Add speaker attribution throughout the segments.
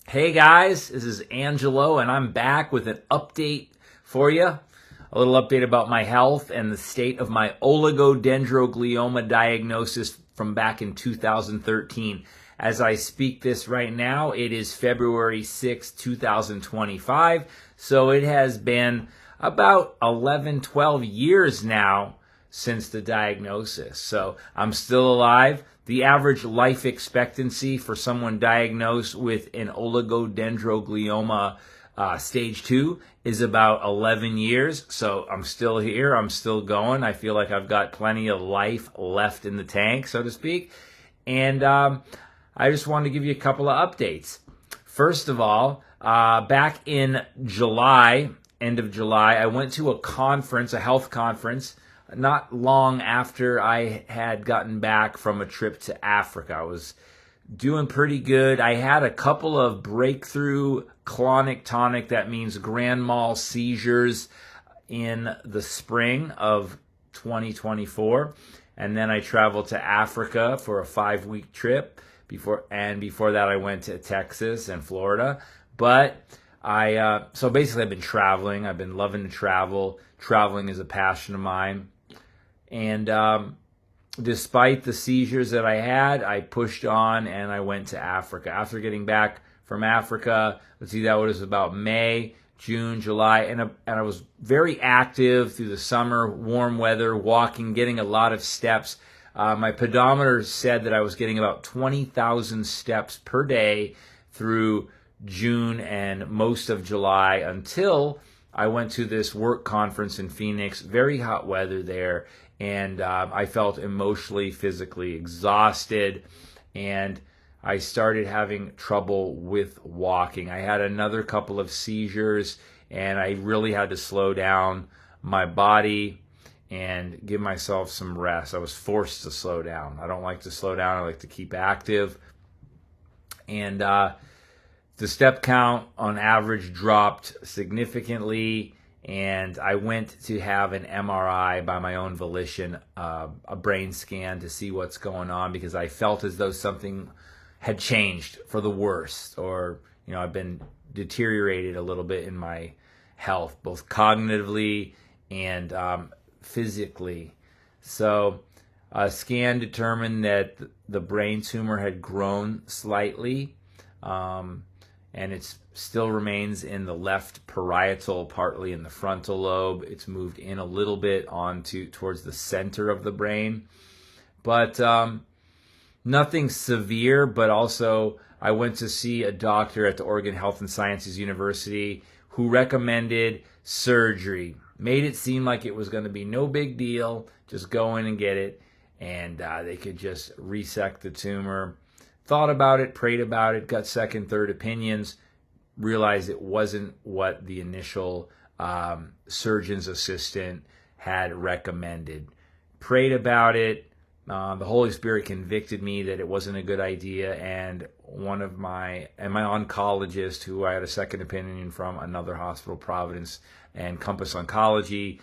Speaker 1: Hey guys, this is Angelo, and I'm back with an update for you. A little update about my health and the state of my oligodendroglioma diagnosis from back in 2013. As I speak this right now, it is February 6, 2025, so it has been about 11, 12 years now since the diagnosis. So I'm still alive. The average life expectancy for someone diagnosed with an oligodendroglioma stage 2 is about 11 years. So I'm still here. I'm still going. I feel like I've got plenty of life left in the tank, so to speak. And I just wanted to give you a couple of updates. First of all, back in July, end of July, I went to a conference, a health conference, not long after I had gotten back from a trip to Africa. I was doing pretty good. I had a couple of breakthrough clonic-tonic, that means grand mal seizures, in the spring of 2024. And then I traveled to Africa for a 5-week trip. Before that I went to Texas and Florida. But so basically I've been traveling. I've been loving to travel. Traveling is a passion of mine. And despite the seizures that I had, I pushed on and I went to Africa. After getting back from Africa, let's see, that was about May, June, July, and I was very active through the summer, warm weather, walking, getting a lot of steps. My pedometer said that I was getting about 20,000 steps per day through June and most of July until I went to this work conference in Phoenix, very hot weather there, and I felt emotionally, physically exhausted, and I started having trouble with walking. I had another couple of seizures, and I really had to slow down my body and give myself some rest. I was forced to slow down. I don't like to slow down. I like to keep active. And the step count on average dropped significantly, and I went to have an MRI by my own volition, a brain scan to see what's going on, because I felt as though something had changed for the worse, or I've been deteriorated a little bit in my health, both cognitively and physically. So a scan determined that the brain tumor had grown slightly, and it still remains in the left parietal, partly in the frontal lobe. It's moved in a little bit towards the center of the brain, but nothing severe. But also, I went to see a doctor at the Oregon Health and Sciences University who recommended surgery. Made it seem like it was going to be no big deal, just go in and get it, and they could just resect the tumor. Thought about it, prayed about it, got second, third opinions, realized it wasn't what the initial surgeon's assistant had recommended. Prayed about it. The Holy Spirit convicted me that it wasn't a good idea, and my oncologist, who I had a second opinion from, another hospital, Providence and Compass Oncology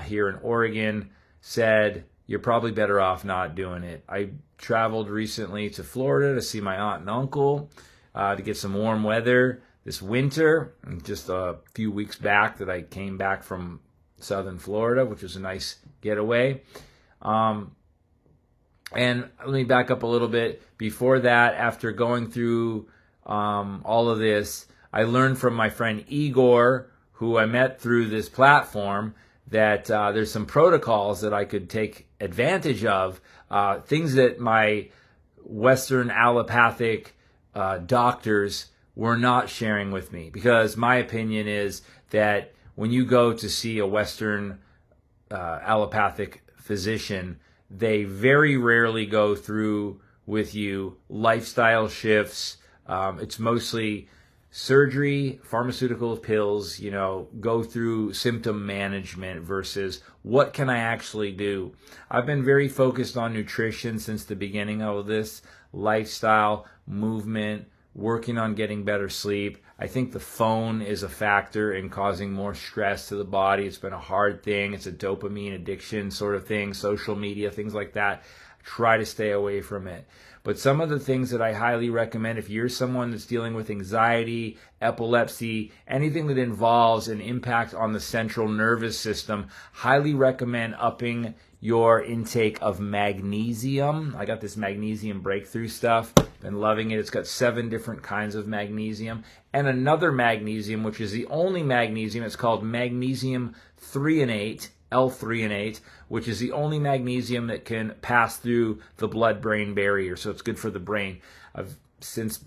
Speaker 1: here in Oregon, said, you're probably better off not doing it. I traveled recently to Florida to see my aunt and uncle to get some warm weather this winter. And just a few weeks back that I came back from southern Florida, which was a nice getaway. And let me back up a little bit. Before that, after going through all of this, I learned from my friend Igor, who I met through this platform, that there's some protocols that I could take advantage of, things that my Western allopathic doctors were not sharing with me. Because my opinion is that when you go to see a Western allopathic physician, they very rarely go through with you lifestyle shifts. It's mostly surgery, pharmaceutical pills, go through symptom management versus what can I actually do. I've been very focused on nutrition since the beginning of this, lifestyle, movement, working on getting better sleep. I think the phone is a factor in causing more stress to the body. It's been a hard thing. It's a dopamine addiction sort of thing, social media, things like that. Try to stay away from it. But some of the things that I highly recommend, if you're someone that's dealing with anxiety, epilepsy, anything that involves an impact on the central nervous system, highly recommend upping your intake of magnesium. I got this magnesium breakthrough stuff. Been loving it. It's got 7 different kinds of magnesium. And another magnesium, which is the only magnesium, it's called magnesium threonate, L-threonate, which is the only magnesium that can pass through the blood-brain barrier. So it's good for the brain. I've since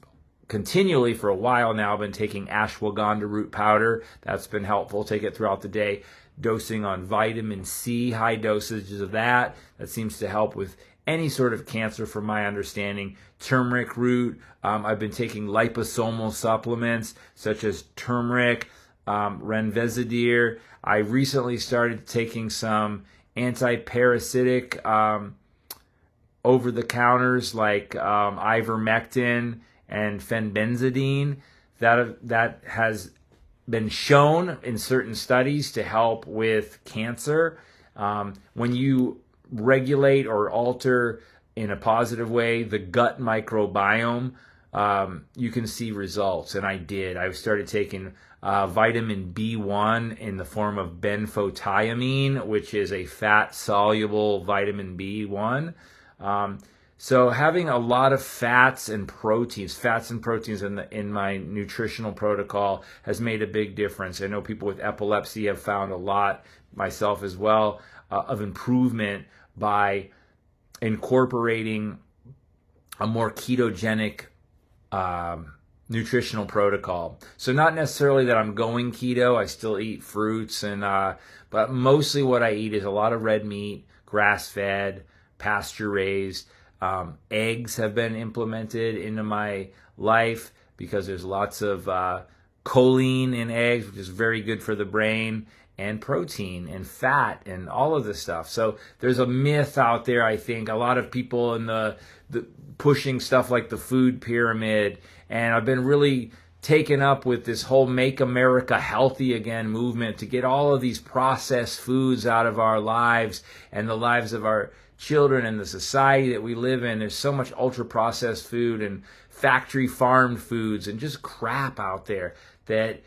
Speaker 1: continually for a while now been taking ashwagandha root powder. That's been helpful. Take it throughout the day. Dosing on vitamin C, high dosages of that. That seems to help with any sort of cancer from my understanding. Turmeric root. I've been taking liposomal supplements such as turmeric, remdesivir. I recently started taking some anti-parasitic over-the-counters like ivermectin and fenbenzidine. That has been shown in certain studies to help with cancer. When you regulate or alter in a positive way the gut microbiome, you can see results. And I did. I started taking vitamin B1 in the form of benfotiamine, which is a fat-soluble vitamin B1. So having a lot of fats and proteins in my nutritional protocol has made a big difference. I know people with epilepsy have found a lot, myself as well, of improvement by incorporating a more ketogenic nutritional protocol. So not necessarily that I'm going keto. I still eat fruits, but mostly what I eat is a lot of red meat, grass-fed, pasture-raised. Eggs have been implemented into my life because there's lots of choline in eggs, which is very good for the brain, and protein and fat and all of this stuff. So there's a myth out there, I think, a lot of people in the pushing stuff like the food pyramid, and I've been really taken up with this whole Make America Healthy Again movement to get all of these processed foods out of our lives and the lives of our children and the society that we live in. There's so much ultra-processed food and factory farmed foods and just crap out there that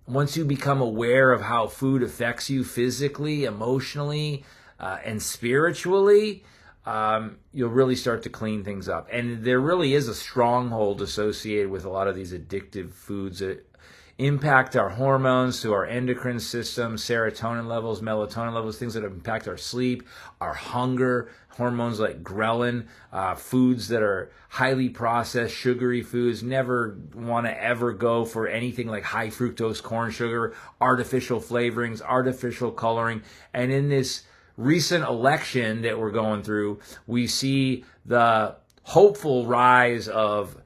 Speaker 1: once you become aware of how food affects you physically, emotionally, and spiritually, you'll really start to clean things up. And there really is a stronghold associated with a lot of these addictive foods that impact our hormones through our endocrine system, serotonin levels, melatonin levels, things that impact our sleep, our hunger, hormones like ghrelin, foods that are highly processed, sugary foods. Never want to ever go for anything like high fructose corn sugar, artificial flavorings, artificial coloring. And in this recent election that we're going through, we see the hopeful rise of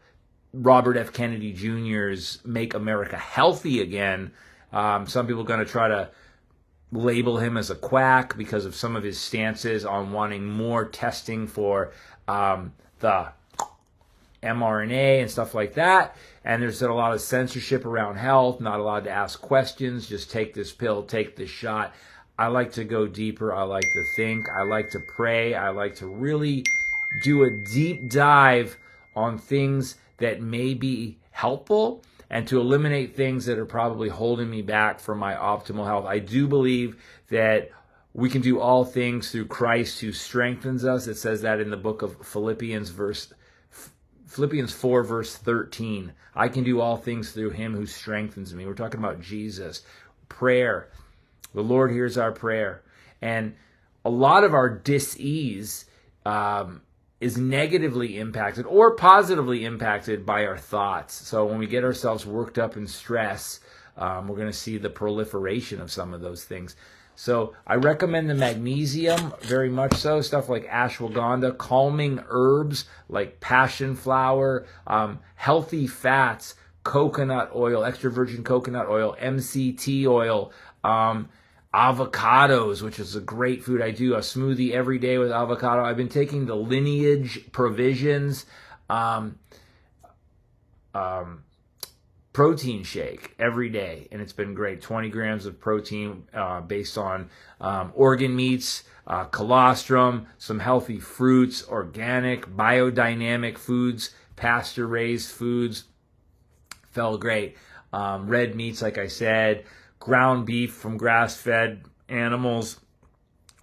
Speaker 1: Robert F. Kennedy Jr.'s Make America Healthy Again. Some people are going to try to label him as a quack because of some of his stances on wanting more testing for the mRNA and stuff like that. And there's a lot of censorship around health, not allowed to ask questions, just take this pill, take this shot. I like to go deeper. I like to think. I like to pray. I like to really do a deep dive on things that may be helpful and to eliminate things that are probably holding me back from my optimal health. I do believe that we can do all things through Christ who strengthens us. It says that in the book of Philippians 4, verse 13. I can do all things through him who strengthens me. We're talking about Jesus. Prayer. The Lord hears our prayer. And a lot of our dis-ease is negatively impacted or positively impacted by our thoughts. So when we get ourselves worked up in stress, we're going to see the proliferation of some of those things. So I recommend the magnesium very much so. Stuff like ashwagandha, calming herbs like passion flower, healthy fats, coconut oil, extra virgin coconut oil, MCT oil, avocados, which is a great food. I do a smoothie every day with avocado. I've been taking the Lineage Provisions protein shake every day, and it's been great. 20 grams of protein based on organ meats, colostrum, some healthy fruits, organic, biodynamic foods, pasture-raised foods. Felt great. Red meats, like I said, ground beef from grass-fed animals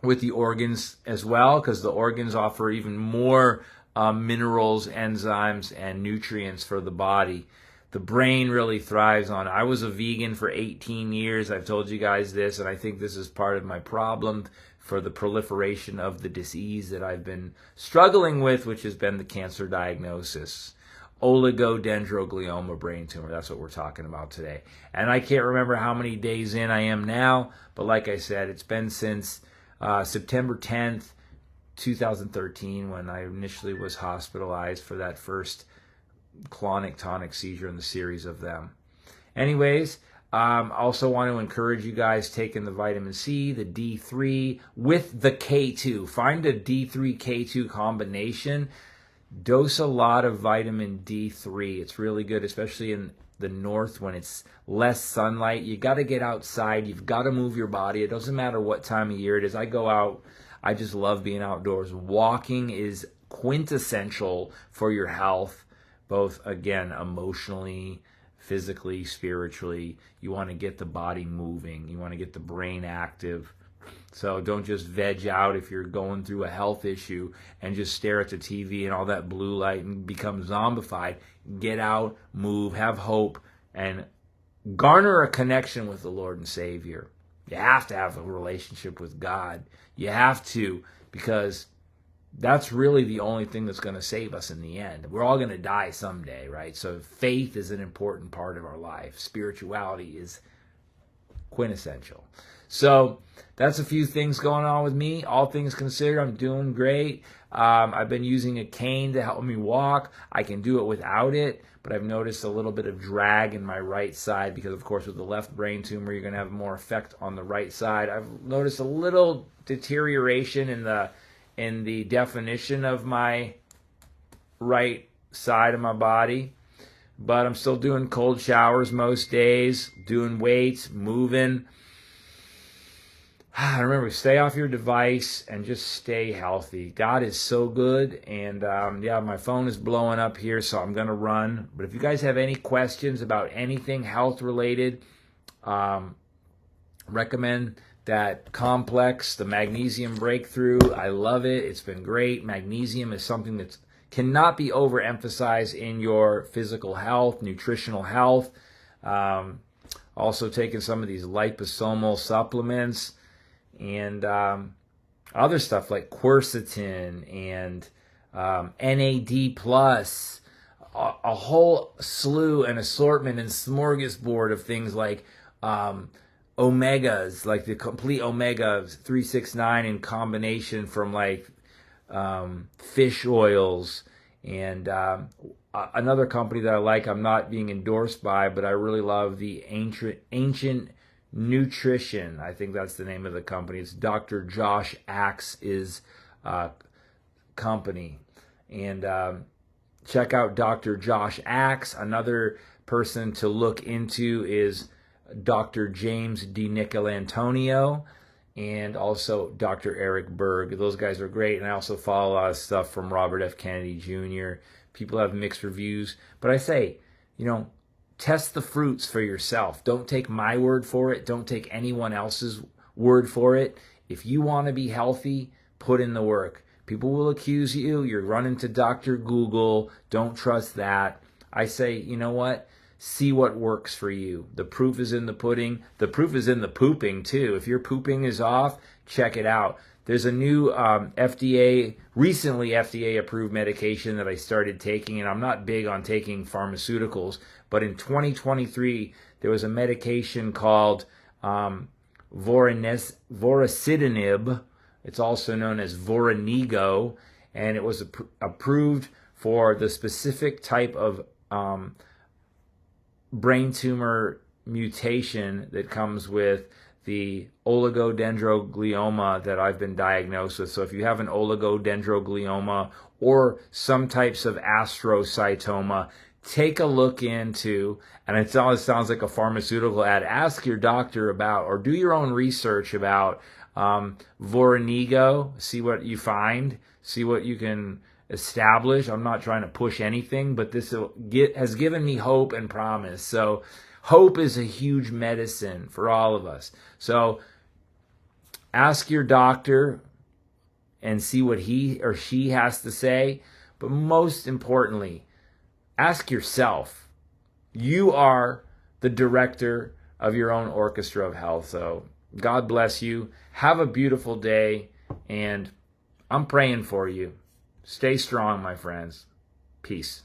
Speaker 1: with the organs as well, because the organs offer even more minerals, enzymes, and nutrients for the body. The brain really thrives on it. I was a vegan for 18 years. I've told you guys this, and I think this is part of my problem for the proliferation of the disease that I've been struggling with, which has been the cancer diagnosis. Oligodendroglioma brain tumor. That's what we're talking about today. And I can't remember how many days in I am now, but like I said, it's been since September 10th, 2013, when I initially was hospitalized for that first clonic-tonic seizure in the series of them. Anyways, also want to encourage you guys taking the vitamin C, the D3 with the K2. Find a D3 K2 combination. Dose a lot of vitamin D3. It's really good, especially in the north when it's less sunlight. You got to get outside. You've got to move your body. It doesn't matter what time of year it is. I go out. I just love being outdoors. Walking is quintessential for your health, both, again, emotionally, physically, spiritually. You want to get the body moving. You want to get the brain active. So don't just veg out if you're going through a health issue and just stare at the TV and all that blue light and become zombified. Get out, move, have hope, and garner a connection with the Lord and Savior. You have to have a relationship with God. You have to, because that's really the only thing that's going to save us in the end. We're all going to die someday, right? So faith is an important part of our life. Spirituality is quintessential. So that's a few things going on with me. All things considered, I'm doing great. I've been using a cane to help me walk. I can do it without it, but I've noticed a little bit of drag in my right side because, of course, with the left brain tumor, you're going to have more effect on the right side. I've noticed a little deterioration in the definition of my right side of my body, but I'm still doing cold showers most days, doing weights, moving. Remember, stay off your device and just stay healthy. God is so good. And yeah, my phone is blowing up here, so I'm going to run. But if you guys have any questions about anything health related, recommend that complex, the magnesium breakthrough. I love it. It's been great. Magnesium is something that cannot be overemphasized in your physical health, nutritional health. Also taking some of these liposomal supplements and other stuff like quercetin and NAD+, a whole slew and assortment and smorgasbord of things like omegas, like the complete omega 369 in combination from like fish oils. And another company that I like, I'm not being endorsed by, but I really love the Ancient Nutrition. I think that's the name of the company. It's Dr. Josh Axe's company. And check out Dr. Josh Axe. Another person to look into is Dr. James DiNicolantonio and also Dr. Eric Berg. Those guys are great. And I also follow a lot of stuff from Robert F. Kennedy Jr. People have mixed reviews. But I say, test the fruits for yourself. Don't take my word for it. Don't take anyone else's word for it. If you want to be healthy, put in the work. People will accuse you. You're running to Dr. Google. Don't trust that. I say, you know what? See what works for you. The proof is in the pudding. The proof is in the pooping, too. If your pooping is off, check it out. There's a new recently FDA-approved medication that I started taking, and I'm not big on taking pharmaceuticals, but in 2023, there was a medication called vorasidenib. It's also known as Voranigo, and it was approved for the specific type of brain tumor mutation that comes with the oligodendroglioma that I've been diagnosed with. So if you have an oligodendroglioma or some types of astrocytoma, take a look into, and it sounds like a pharmaceutical ad, ask your doctor about, or do your own research about Voranigo, see what you find, see what you can establish. I'm not trying to push anything, but this has given me hope and promise. So hope is a huge medicine for all of us. So ask your doctor and see what he or she has to say. But most importantly, ask yourself. You are the director of your own orchestra of health. So God bless you. Have a beautiful day. And I'm praying for you. Stay strong, my friends. Peace.